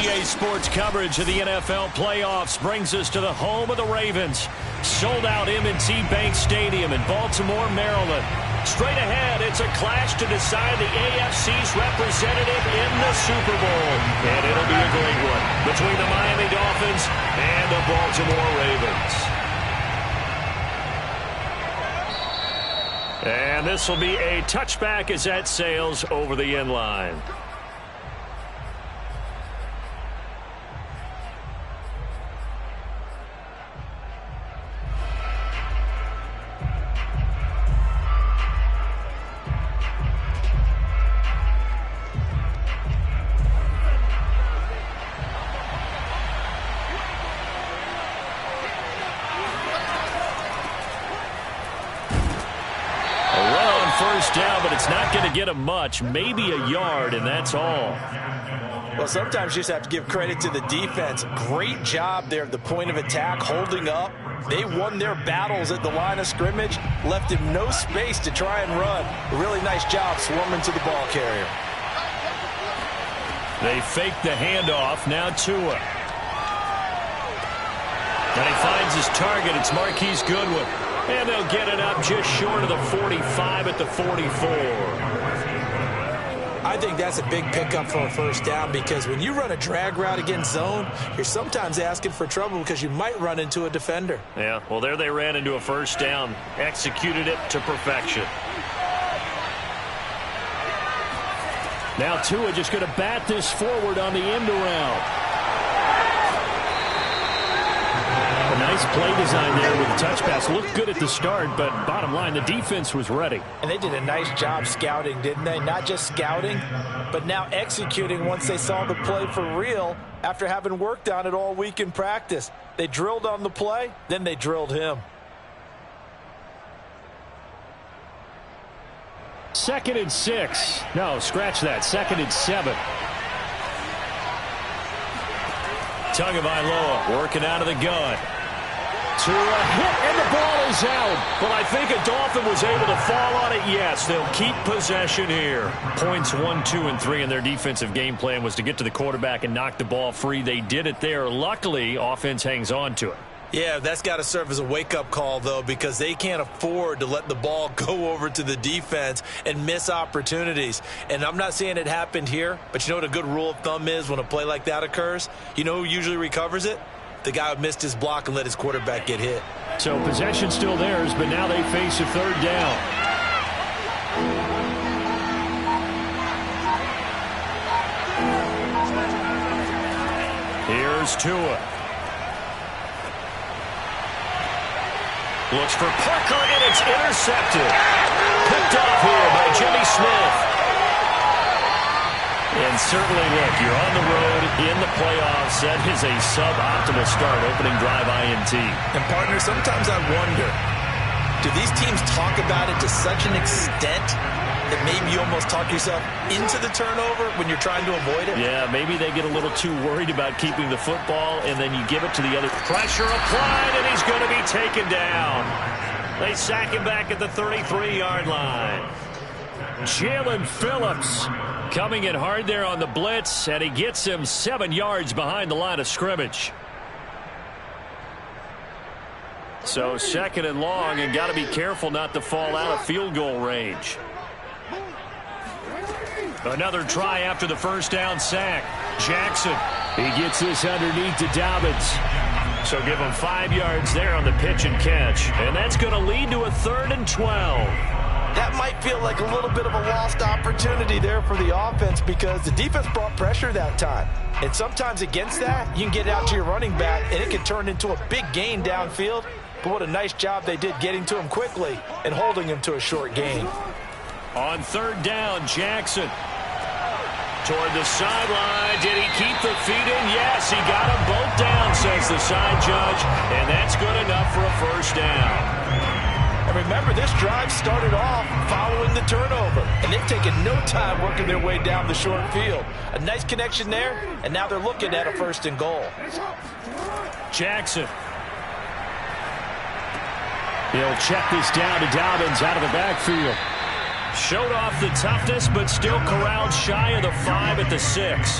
EA Sports coverage of the NFL playoffs brings us to the home of the Ravens. Sold out M&T Bank Stadium in Baltimore, Maryland. Straight ahead, it's a clash to decide the AFC's representative in the Super Bowl. And it'll be a great one between the Miami Dolphins and the Baltimore Ravens. And this will be a touchback as that sails over the end line. Down, but it's not going to get him much, maybe a yard, and that's all. Well, sometimes you just have to give credit to the defense. Great job there at the point of attack, holding up. They won their battles at the line of scrimmage, left him no space to try and run. A really nice job swarming to the ball carrier. They fake the handoff, now Tua. And he finds his target, it's Marquise Goodwin. And they'll get it up just short of the 45 at the 44. I think that's a big pickup for a first down because when you run a drag route against zone, you're sometimes asking for trouble because you might run into a defender. Yeah, well, there they ran into a first down, executed it to perfection. Now Tua just going to bat this forward on the end around. A nice play design there with the touch pass. Looked good at the start, but bottom line, the defense was ready. And they did a nice job scouting, didn't they? Not just scouting, but now executing once they saw the play for real after having worked on it all week in practice. They drilled on the play, then they drilled him. 2nd and 6. No, scratch that. 2nd and 7. Tagovailoa working out of the gun. To a hit, and the ball is out. But I think a Dolphin was able to fall on it. Yes, they'll keep possession here. Points 1, 2, and 3 in their defensive game plan was to get to the quarterback and knock the ball free. They did it there. Luckily, offense hangs on to it. Yeah, that's got to serve as a wake-up call, though, because they can't afford to let the ball go over to the defense and miss opportunities. And I'm not saying it happened here, but you know what a good rule of thumb is when a play like that occurs? You know who usually recovers it? The guy who missed his block and let his quarterback get hit. So possession still theirs, but now they face a third down. Here's Tua. Looks for Parker, and it's intercepted. Picked off here by Jimmy Smith. And certainly, look, you're on the road in the playoffs. That is a suboptimal start, opening drive INT. And, partner, sometimes I wonder, do these teams talk about it to such an extent that maybe you almost talk yourself into the turnover when you're trying to avoid it? Yeah, maybe they get a little too worried about keeping the football, and then you give it to the other. Pressure applied, and he's going to be taken down. They sack him back at the 33-yard line. Jalen Phillips coming in hard there on the blitz, and he gets him 7 yards behind the line of scrimmage. So 2nd and long, and got to be careful not to fall out of field goal range. Another try after the first down sack. Jackson, he gets this underneath to Dobbins. So give him 5 yards there on the pitch and catch. And that's going to lead to a 3rd and 12. That might feel like a little bit of a lost opportunity there for the offense because the defense brought pressure that time. And sometimes against that, you can get out to your running back, and it can turn into a big gain downfield. But what a nice job they did getting to him quickly and holding him to a short gain. On 3rd down, Jackson. Toward the sideline. Did he keep the feet in? Yes, he got them both down, says the side judge. And that's good enough for a first down. And remember, this drive started off following the turnover. And they've taken no time working their way down the short field. A nice connection there, and now they're looking at a 1st and goal. Jackson. He'll check this down to Dobbins out of the backfield. Showed off the toughness, but still corralled shy of the 5 at the 6.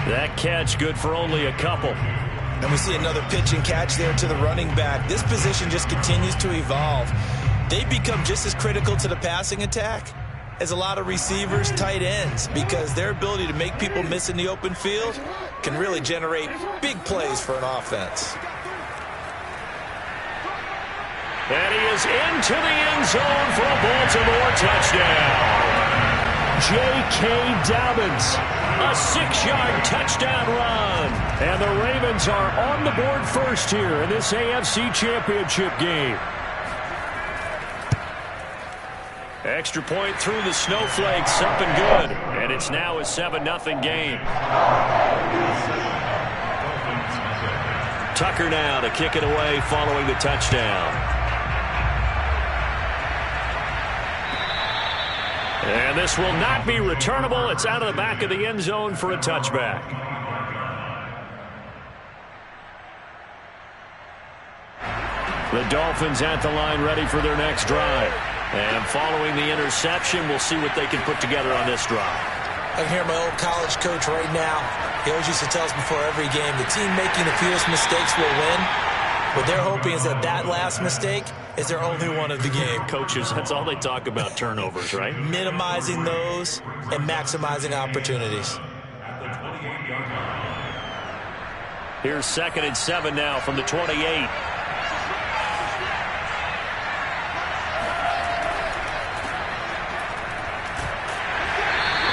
That catch good for only a couple. And we see another pitch and catch there to the running back. This position just continues to evolve. They become just as critical to the passing attack as a lot of receivers, tight ends, because their ability to make people miss in the open field can really generate big plays for an offense. And he is into the end zone for a Baltimore touchdown. J.K. Dobbins, a 6-yard touchdown run. And the Ravens are on the board first here in this AFC Championship game. Extra point through the snowflakes, something good. And it's now a 7-0 game. Tucker now to kick it away following the touchdown. And this will not be returnable. It's out of the back of the end zone for a touchback. The Dolphins at the line ready for their next drive. And following the interception, we'll see what they can put together on this drive. I can hear my old college coach right now. He always used to tell us before every game, the team making the fewest mistakes will win. What they're hoping is that that last mistake is their only one of the game. Coaches, that's all they talk about, turnovers, right? Minimizing those and maximizing opportunities. Here's 2nd and 7 now from the 28.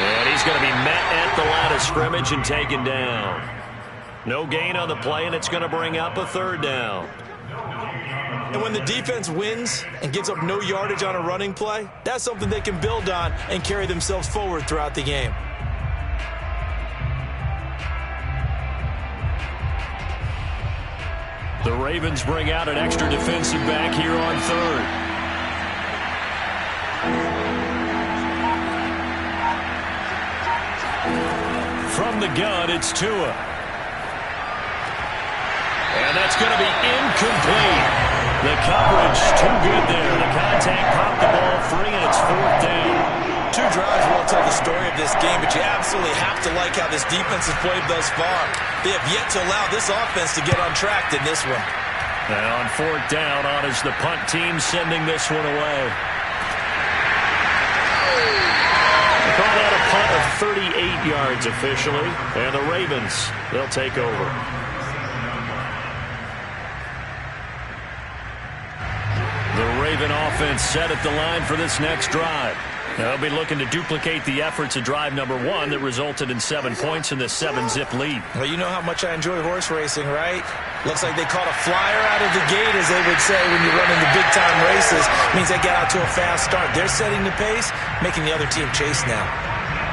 And he's going to be met at the line of scrimmage and taken down. No gain on the play, and it's going to bring up a 3rd down. And when the defense wins and gives up no yardage on a running play, that's something they can build on and carry themselves forward throughout the game. The Ravens bring out an extra defensive back here on 3rd. From the gun, it's Tua. And that's going to be incomplete. The coverage too good there. The contact popped the ball free, and it's 4th down. 2 drives will tell the story of this game, but you absolutely have to like how this defense has played thus far. They have yet to allow this offense to get on track in this one. And on 4th down, on is the punt team sending this one away. They call that a punt of 38 yards officially. And the Ravens, they'll take over. The Raven offense set at the line for this next drive. They'll be looking to duplicate the efforts of drive number 1 that resulted in 7 points in the 7-zip lead. Well, you know how much I enjoy horse racing, right? Looks like they caught a flyer out of the gate, as they would say when you run into big-time races. Means they get out to a fast start. They're setting the pace, making the other team chase now.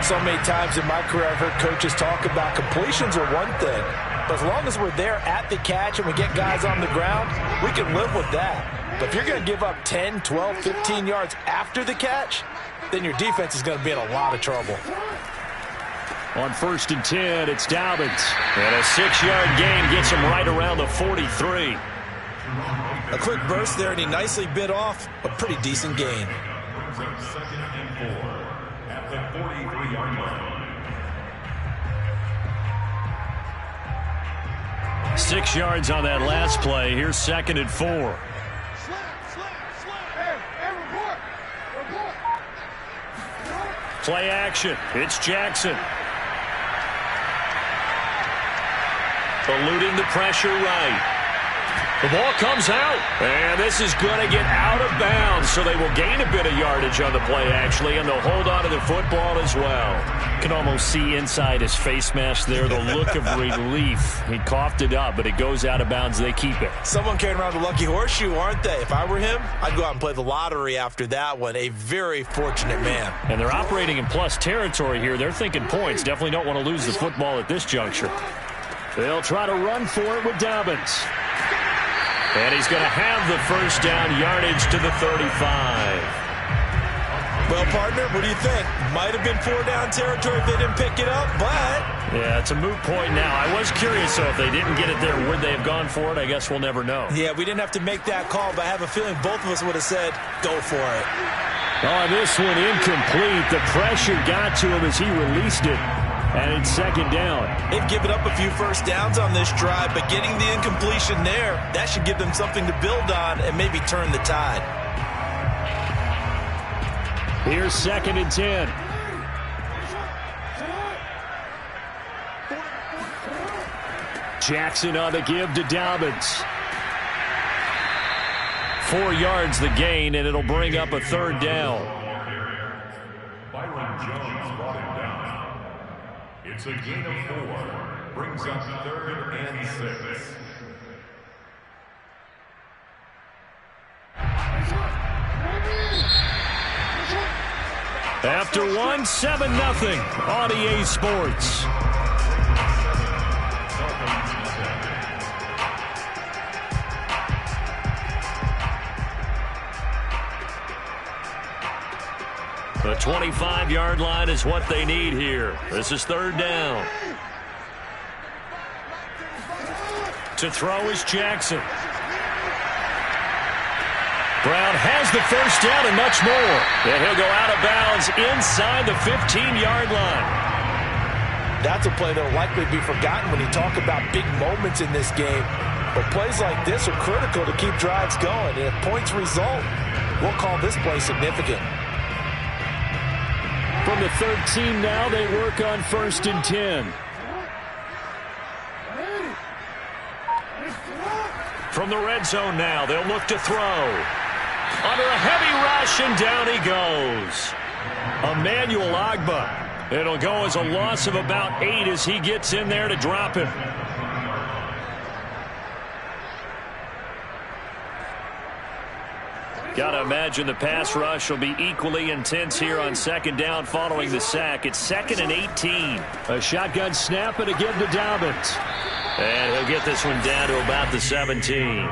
So many times in my career, I've heard coaches talk about completions are one thing. But as long as we're there at the catch and we get guys on the ground, we can live with that. But if you're going to give up 10, 12, 15 yards after the catch, then your defense is going to be in a lot of trouble. On 1st and 10, it's Dobbins. And a 6-yard gain gets him right around the 43. A quick burst there, and he nicely bit off a pretty decent gain. 6 yards on that last play. Here's 2nd and 4. Play action. It's Jackson. Eluding the pressure right. The ball comes out, and this is going to get out of bounds, so they will gain a bit of yardage on the play, actually, and they'll hold on to the football as well. You can almost see inside his face mask there the look of relief. He coughed it up, but it goes out of bounds. They keep it. Someone carrying around the lucky horseshoe, aren't they? If I were him, I'd go out and play the lottery after that one. A very fortunate man. And they're operating in plus territory here. They're thinking points. Definitely don't want to lose the football at this juncture. They'll try to run for it with Dobbins. And he's going to have the first down, yardage to the 35. Well, partner, what do you think? Might have been 4 down territory if they didn't pick it up, but Yeah, it's a moot point now. I was curious, so if they didn't get it there, would they have gone for it? I guess we'll never know. Yeah, we didn't have to make that call, but I have a feeling both of us would have said, go for it. Oh, this one incomplete. The pressure got to him as he released it. And it's second down. They've given up a few first downs on this drive, but getting the incompletion there, that should give them something to build on and maybe turn the tide. Here's 2nd and 10. Jackson on the give to Dobbins. 4 yards the gain, and it'll bring up a 3rd down. Byron Jones brought him down. It's a gain of 4. Brings up 3rd and 6. After 1, 7-0 on EA Sports. The 25-yard line is what they need here. This is 3rd down. To throw is Jackson. Brown has the first down and much more. And he'll go out of bounds inside the 15-yard line. That's a play that will likely be forgotten when you talk about big moments in this game. But plays like this are critical to keep drives going. And if points result, we'll call this play significant. From the 13 now, they work on 1st and 10. From the red zone now, they'll look to throw. Under a heavy rush, and down he goes. Emmanuel Agba. It'll go as a loss of about 8 as he gets in there to drop him. Got to imagine the pass rush will be equally intense here on 2nd down following the sack. It's 2nd and 18. A shotgun snap and a give to Dobbins. And he'll get this one down to about the 17.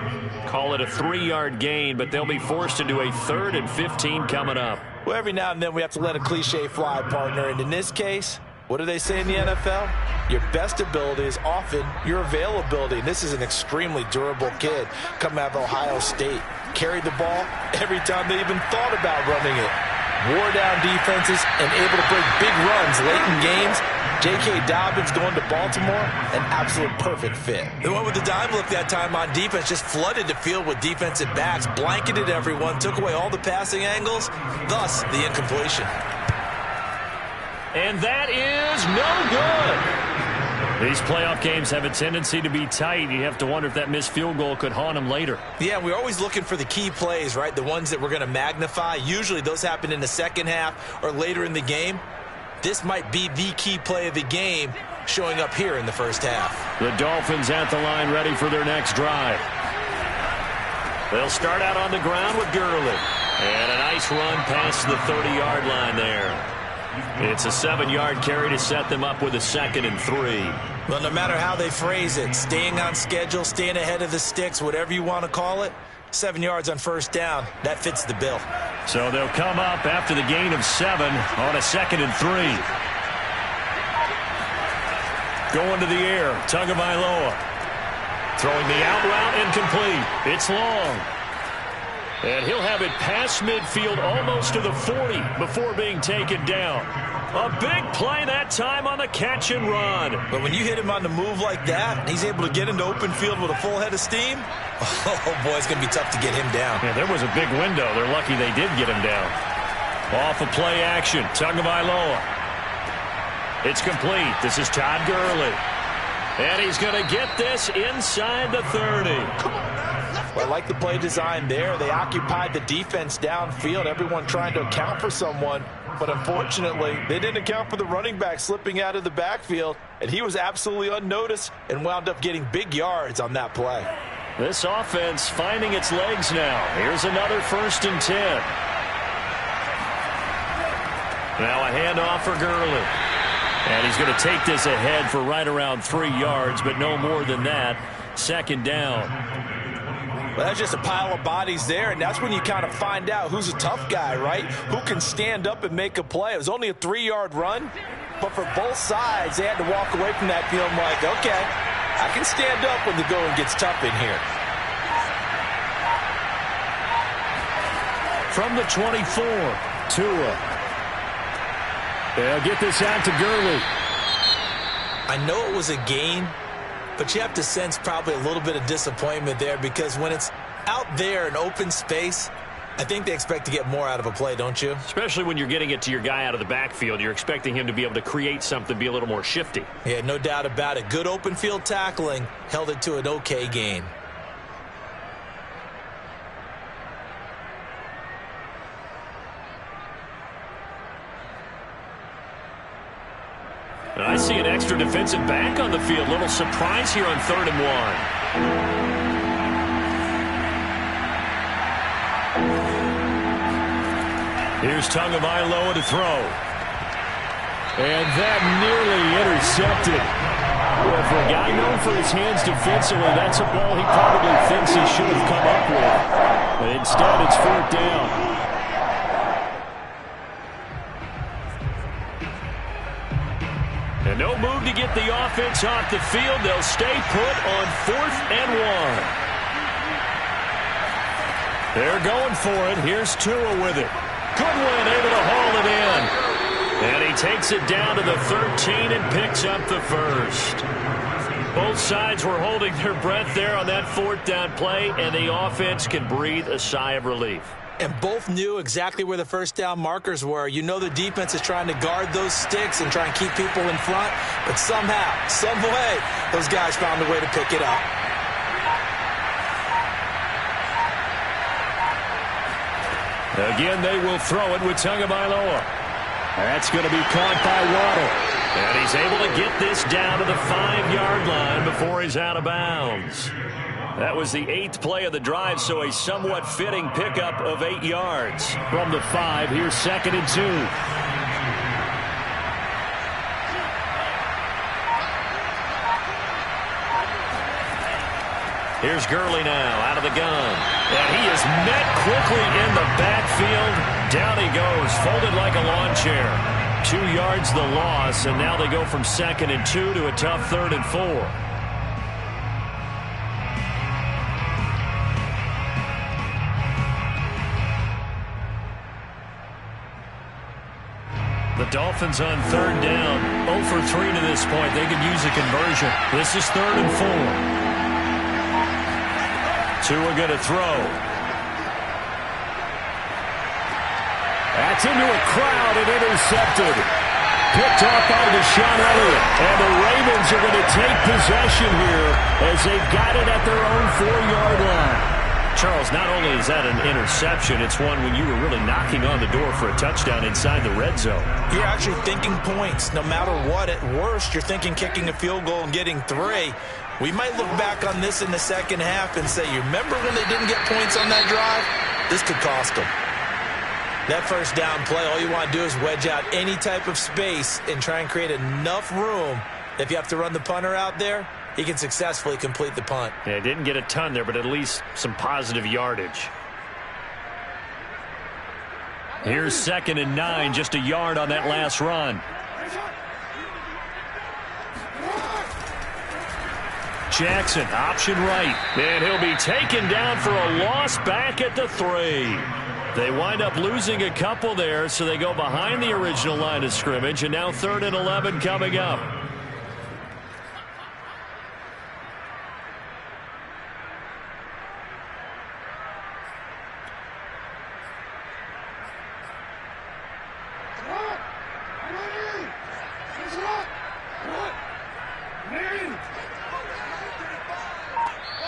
Call it a 3-yard gain, but they'll be forced into a 3rd and 15 coming up. Well, every now and then we have to let a cliche fly, partner. And in this case, what do they say in the NFL? Your best ability is often your availability. And this is an extremely durable kid coming out of Ohio State. Carried the ball every time they even thought about running it. Wore down defenses and able to break big runs late in games. J.K. Dobbins going to Baltimore, an absolute perfect fit. The one with the dime look that time on defense just flooded the field with defensive backs, blanketed everyone, took away all the passing angles, thus the incompletion. And that is no good. These playoff games have a tendency to be tight. You have to wonder if that missed field goal could haunt them later. Yeah, we're always looking for the key plays, right? The ones that we're going to magnify. Usually those happen in the second half or later in the game. This might be the key play of the game showing up here in the first half. The Dolphins at the line ready for their next drive. They'll start out on the ground with Gurley. And a nice run past the 30-yard line there. It's a 7-yard carry to set them up with a 2nd and 3. Well, no matter how they phrase it, staying on schedule, staying ahead of the sticks, whatever you want to call it, 7 yards on 1st down, that fits the bill. So they'll come up after the gain of 7 on a 2nd and 3. Going to the air, Tagovailoa. Throwing the out route incomplete. It's long. And he'll have it past midfield almost to the 40 before being taken down. A big play that time on the catch and run. But when you hit him on the move like that, he's able to get into open field with a full head of steam. Oh, boy, it's going to be tough to get him down. Yeah, there was a big window. They're lucky they did get him down. Off of play action, Tagovailoa. It's complete. This is Todd Gurley. And he's going to get this inside the 30. Come on now. Well, I like the play design there. They occupied the defense downfield, everyone trying to account for someone. But unfortunately, they didn't account for the running back slipping out of the backfield. And he was absolutely unnoticed and wound up getting big yards on that play. This offense finding its legs now. Here's another 1st and 10. Now a handoff for Gurley. And he's going to take this ahead for right around 3 yards, but no more than that. 2nd down. Well, that's just a pile of bodies there, and that's when you kind of find out who's a tough guy, right? Who can stand up and make a play. It was only a 3-yard run, but for both sides, they had to walk away from that feeling like, okay, I can stand up when the going gets tough in here. From the 24, Tua. They'll get this out to Gurley. I know it was a gain, but you have to sense probably a little bit of disappointment there because when it's out there in open space, I think they expect to get more out of a play, don't you? Especially when you're getting it to your guy out of the backfield. You're expecting him to be able to create something, be a little more shifty. Yeah, no doubt about it. Good open field tackling held it to an okay gain. I see an extra defensive back on the field. Little surprise here on 3rd and 1. Here's Tagovailoa to throw. And that nearly intercepted. Well, for a guy known for his hands defensively, that's a ball he probably thinks he should have come up with. But instead, it's 4th down. And no move to get the offense off the field. They'll stay put on 4th and 1. They're going for it. Here's Tua with it. Goodwin able to haul it in. And he takes it down to the 13 and picks up the first. Both sides were holding their breath there on that 4th down play, and the offense can breathe a sigh of relief. And both knew exactly where the first down markers were. You know the defense is trying to guard those sticks and try and keep people in front, but somehow, some way, those guys found a way to pick it up. Again, they will throw it with Tagovailoa. That's going to be caught by Waddle. And he's able to get this down to the 5-yard line before he's out of bounds. That was the 8th play of the drive, so a somewhat fitting pickup of 8 yards. From the 5, here's 2nd and 2. Here's Gurley now out of the gun. And he is met quickly in the backfield. Down he goes, folded like a lawn chair. 2 yards the loss, and now they go from 2nd and 2 to a tough 3rd and 4. The Dolphins on 3rd down. 0 for 3 to this point. They could use a conversion. This is 3rd and 4. Tua going to throw. That's into a crowd and intercepted. Picked off by Deshaun Elliott. And the Ravens are going to take possession here as they've got it at their own 4-yard line. Charles, not only is that an interception, it's one when you were really knocking on the door for a touchdown inside the red zone. You're actually thinking points no matter what. At worst, you're thinking kicking a field goal and getting 3. We might look back on this in the second half and say, you remember when they didn't get points on that drive? This could cost them. That first down play, all you want to do is wedge out any type of space and try and create enough room. If you have to run the punter out there, he can successfully complete the punt. Yeah, didn't get a ton there, but at least some positive yardage. Here's 2nd and 9, just a yard on that last run. Jackson, option right. And he'll be taken down for a loss back at the 3. They wind up losing a couple there, so they go behind the original line of scrimmage, and now 3rd and 11 coming up.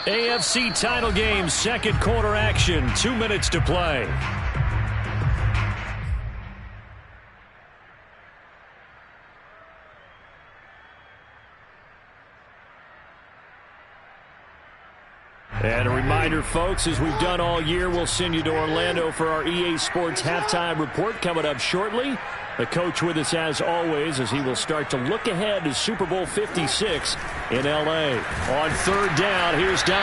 AFC title game, 2nd quarter action, 2 minutes to play. And a reminder, folks, as we've done all year, we'll send you to Orlando for our EA Sports halftime report coming up shortly. The coach with us as always as he will start to look ahead to Super Bowl 56 in L.A. On 3rd down, here's Dobbins.